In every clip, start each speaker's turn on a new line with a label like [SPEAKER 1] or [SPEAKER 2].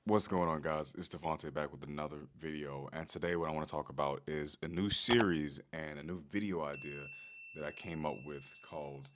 [SPEAKER 1] What's going on, guys? It's Devontae back with another video, and today what I want to talk about is a new series and a new video idea that I came up with called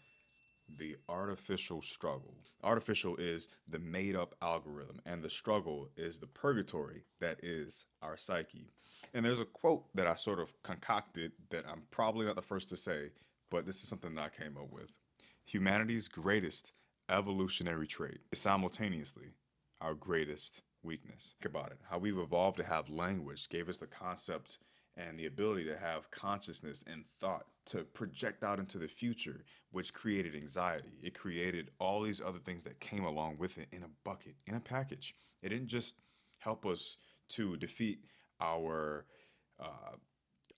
[SPEAKER 1] the artificial struggle. Artificial is the made up algorithm, and the struggle is the purgatory that is our psyche. And there's a quote that I sort of concocted that I'm probably not the first to say, but this is something that I came up with. Humanity's greatest evolutionary trait is simultaneously our greatest weakness. Think about it. How we've evolved to have language gave us the concept and the ability to have consciousness and thought to project out into the future, which created anxiety. It created all these other things that came along with it in a bucket, in a package. It didn't just help us to defeat our uh,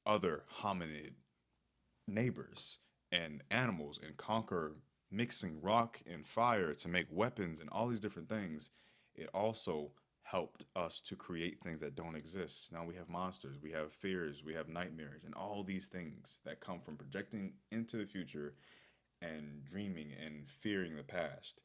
[SPEAKER 1] other hominid neighbors and animals and conquer mixing rock and fire to make weapons and all these different things. It also helped us to create things that don't exist. Now we have monsters, we have fears, we have nightmares, and all these things that come from projecting into the future and dreaming and fearing the past.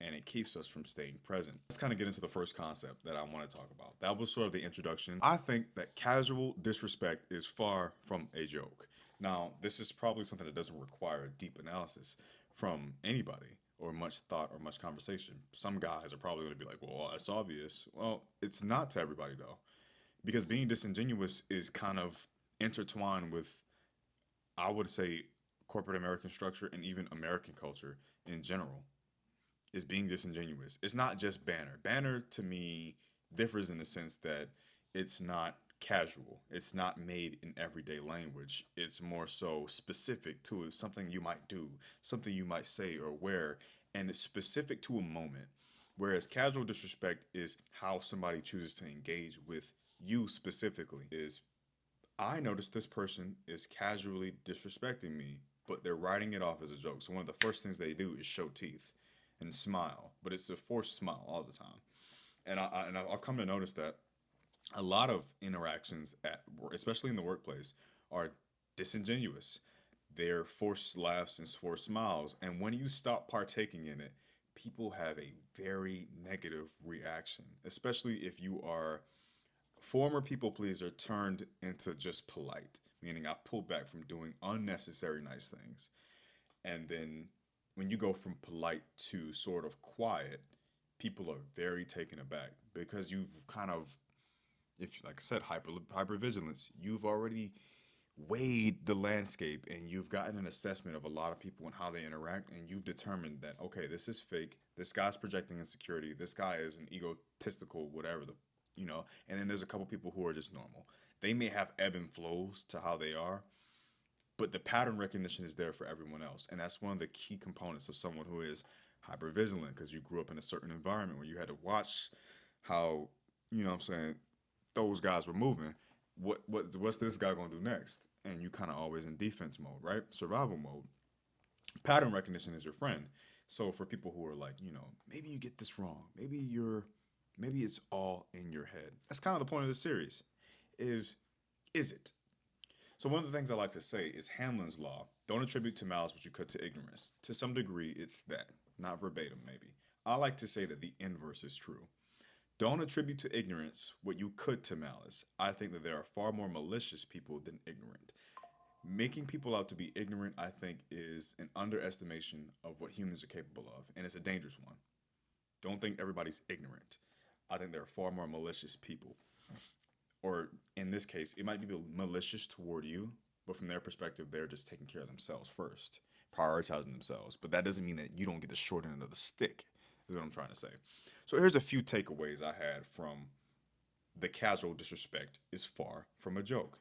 [SPEAKER 1] And it keeps us from staying present. Let's kind of get into the first concept that I want to talk about. That was sort of the introduction. I think that casual disrespect is far from a joke. Now, this is probably something that doesn't require deep analysis from anybody or much thought or much conversation. Some guys are probably going to be like, well, that's obvious. Well, it's not to everybody, though, because being disingenuous is kind of intertwined with, I would say, corporate American structure and even American culture in general is being disingenuous. It's not just banner. Banner to me differs in the sense that it's not casual. It's not made in everyday language. It's more so specific to something you might do, something you might say or wear, and it's specific to a moment. Whereas casual disrespect is how somebody chooses to engage with you specifically. Is I noticed this person is casually disrespecting me, but they're writing it off as a joke. So one of the first things they do is show teeth and smile, but it's a forced smile all the time. And I've come to notice that a lot of interactions at work, especially in the workplace, are disingenuous. They're forced laughs and forced smiles, and when you stop partaking in it, people have a very negative reaction, especially if you are former people pleaser turned into just polite, meaning I pulled back from doing unnecessary nice things. And then when you go from polite to sort of quiet, people are very taken aback because you've kind of, if like I said, hypervigilance, you've already weighed the landscape and you've gotten an assessment of a lot of people and how they interact, and you've determined that okay, this is fake. This guy's projecting insecurity. This guy is an egotistical, whatever the. And then there's a couple people who are just normal. They may have ebb and flows to how they are, but the pattern recognition is there for everyone else, and that's one of the key components of someone who is hyper vigilant because you grew up in a certain environment where you had to watch how what I'm saying, those guys were moving. What's this guy gonna do next? And you kind of always in defense mode, right? Survival mode. Pattern recognition is your friend. So for people who are like, maybe you get this wrong, maybe it's all in your head. That's kind of the point of the series. Is is it? So one of the things I like to say is Hamlin's law. Don't attribute to malice what you could to ignorance. To some degree, it's that. Not verbatim, maybe. I like to say that the inverse is true. Don't attribute to ignorance what you could to malice. I think that there are far more malicious people than ignorant. Making people out to be ignorant, I think, is an underestimation of what humans are capable of, and it's a dangerous one. Don't think everybody's ignorant. I think there are far more malicious people, or in this case, it might be malicious toward you, but from their perspective, they're just taking care of themselves first, prioritizing themselves. But that doesn't mean that you don't get the short end of the stick, is what I'm trying to say. So here's a few takeaways I had from the casual disrespect is far from a joke.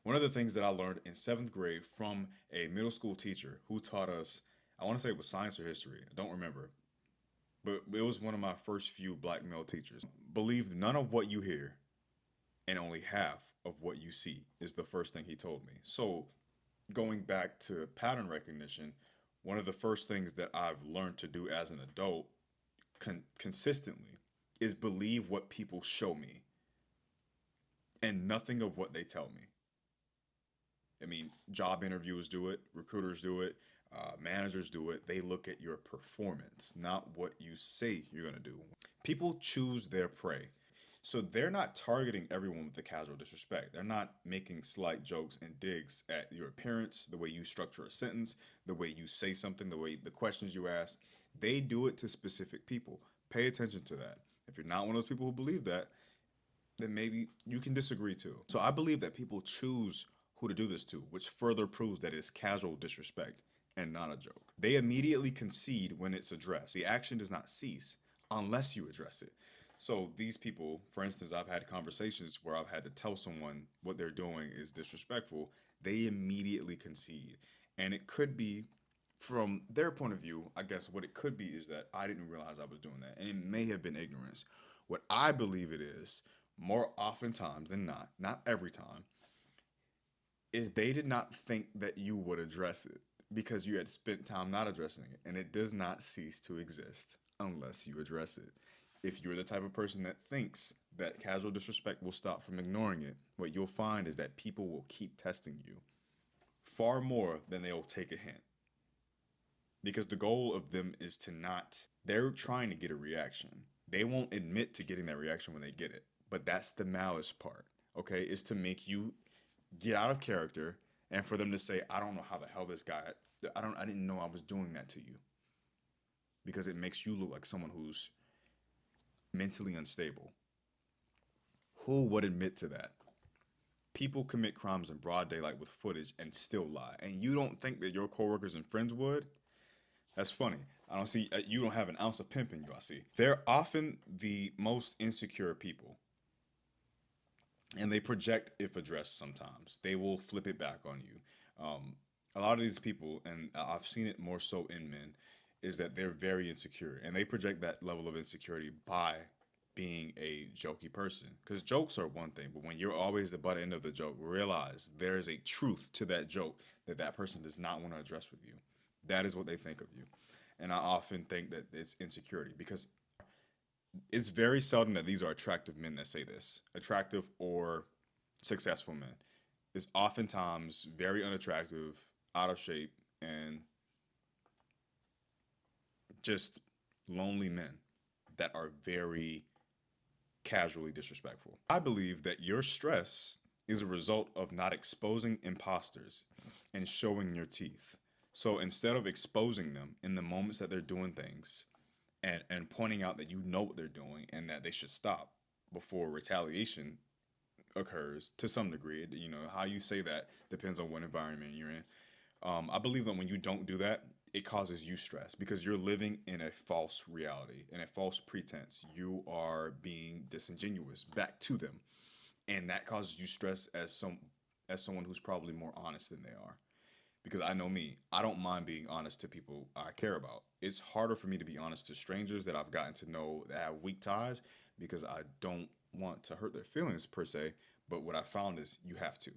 [SPEAKER 1] One of the things that I learned in seventh grade from a middle school teacher who taught us, I want to say it was science or history, I don't remember, but it was one of my first few black male teachers. Believe none of what you hear and only half of what you see is the first thing he told me. So, going back to pattern recognition, one of the first things that I've learned to do as an adult consistently is believe what people show me and nothing of what they tell me. I mean, job interviewers do it, recruiters do it. Managers do it. They look at your performance, not what you say you're going to do. People choose their prey. So they're not targeting everyone with the casual disrespect. They're not making slight jokes and digs at your appearance, the way you structure a sentence, the way you say something, the questions you ask. They do it to specific people. Pay attention to that. If you're not one of those people who believe that, then maybe you can disagree too. So I believe that people choose who to do this to, which further proves that it's casual disrespect and not a joke. They immediately concede when it's addressed. The action does not cease unless you address it. So these people, for instance, I've had conversations where I've had to tell someone what they're doing is disrespectful. They immediately concede. And it could be from their point of view, I guess what it could be is that I didn't realize I was doing that. And it may have been ignorance. What I believe it is, more oftentimes than not every time, is they did not think that you would address it because you had spent time not addressing it. And it does not cease to exist unless you address it. If you're the type of person that thinks that casual disrespect will stop from ignoring it, what you'll find is that people will keep testing you far more than they'll take a hint. Because the goal of them is to not, they're trying to get a reaction. They won't admit to getting that reaction when they get it. But that's the malice part, okay? Is to make you get out of character and for them to say, I don't know how the hell this guy, I didn't know I was doing that to you. Because it makes you look like someone who's mentally unstable. Who would admit to that? People commit crimes in broad daylight with footage and still lie. And you don't think that your coworkers and friends would? That's funny. I don't see, you don't have an ounce of pimp in you, I see. They're often the most insecure people. And they project if addressed sometimes. They will flip it back on you. A lot of these people, and I've seen it more so in men, is that they're very insecure. And they project that level of insecurity by being a jokey person. Because jokes are one thing, but when you're always the butt end of the joke, realize there's a truth to that joke that that person does not want to address with you. That is what they think of you. And I often think that it's insecurity because it's very seldom that these are attractive men that say this. Attractive or successful men. It's oftentimes very unattractive, out of shape, and just lonely men that are very casually disrespectful. I believe that your stress is a result of not exposing imposters and showing your teeth. So instead of exposing them in the moments that they're doing things and pointing out that you know what they're doing and that they should stop before retaliation occurs to some degree, you know, how you say that depends on what environment you're in. I believe that when you don't do that, it causes you stress because you're living in a false reality, in a false pretense. You are being disingenuous back to them, and that causes you stress as someone who's probably more honest than they are. Because I know me, I don't mind being honest to people I care about. It's harder for me to be honest to strangers that I've gotten to know that have weak ties because I don't want to hurt their feelings per se. But what I found is you have to.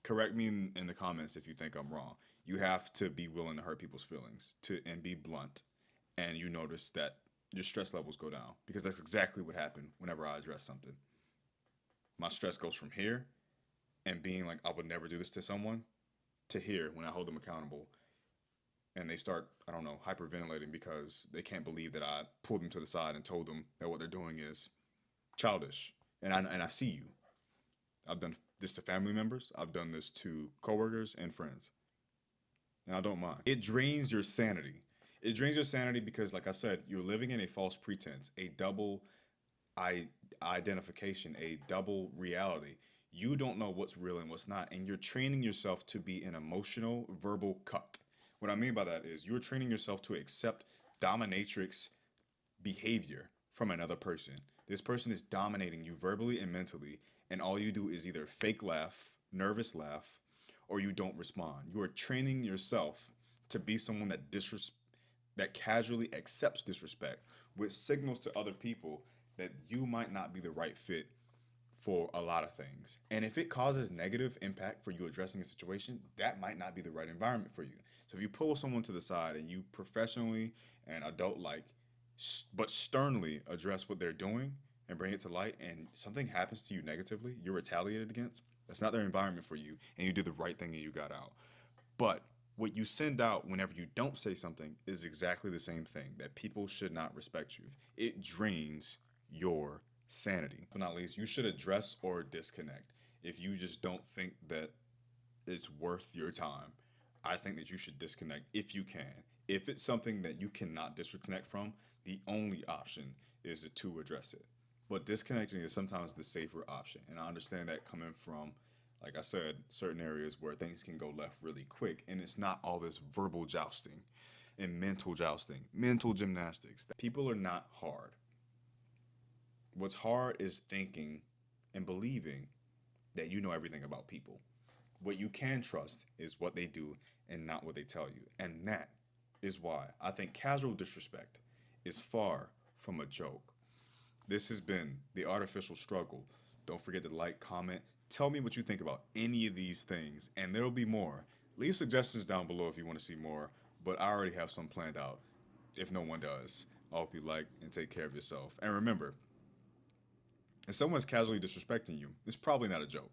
[SPEAKER 1] Correct me in the comments if you think I'm wrong. You have to be willing to hurt people's feelings and be blunt, and you notice that your stress levels go down because that's exactly what happened whenever I address something. My stress goes from here and being like I would never do this to someone to here when I hold them accountable, and they start, I don't know, hyperventilating because they can't believe that I pulled them to the side and told them that what they're doing is childish. And I see you. I've done this to family members. I've done this to coworkers and friends. And I don't mind. It drains your sanity. It drains your sanity because, like I said, you're living in a false pretense, a double identification, a double reality. You don't know what's real and what's not. And you're training yourself to be an emotional, verbal cuck. What I mean by that is you're training yourself to accept dominatrix behavior from another person. This person is dominating you verbally and mentally, and all you do is either fake laugh, nervous laugh, or you don't respond. You are training yourself to be someone that casually accepts disrespect, which signals to other people that you might not be the right fit for a lot of things. And if it causes negative impact for you addressing a situation, that might not be the right environment for you. So if you pull someone to the side and you professionally and adult-like, but sternly address what they're doing and bring it to light, and something happens to you negatively, you're retaliated against, that's not their environment for you, and you did the right thing and you got out. But What you send out whenever you don't say something is exactly the same thing, that people should not respect you. It drains your sanity. But not least, you should address or disconnect. If you just don't think that it's worth your time, I think that you should disconnect if you can. If it's something that you cannot disconnect from, the only option is to address it. But disconnecting is sometimes the safer option. And I understand that coming from, like I said, certain areas where things can go left really quick. And it's not all this verbal jousting, mental gymnastics. People are not hard. What's hard is thinking and believing that you know everything about people. What you can trust is what they do and not what they tell you. And that is why I think casual disrespect is far from a joke. This has been the Artificial Struggle. Don't forget to like, comment, tell me what you think about any of these things, and there will be more. Leave suggestions down below if you want to see more, but I already have some planned out if no one does. I hope you like and take care of yourself. And remember, if someone's casually disrespecting you, it's probably not a joke.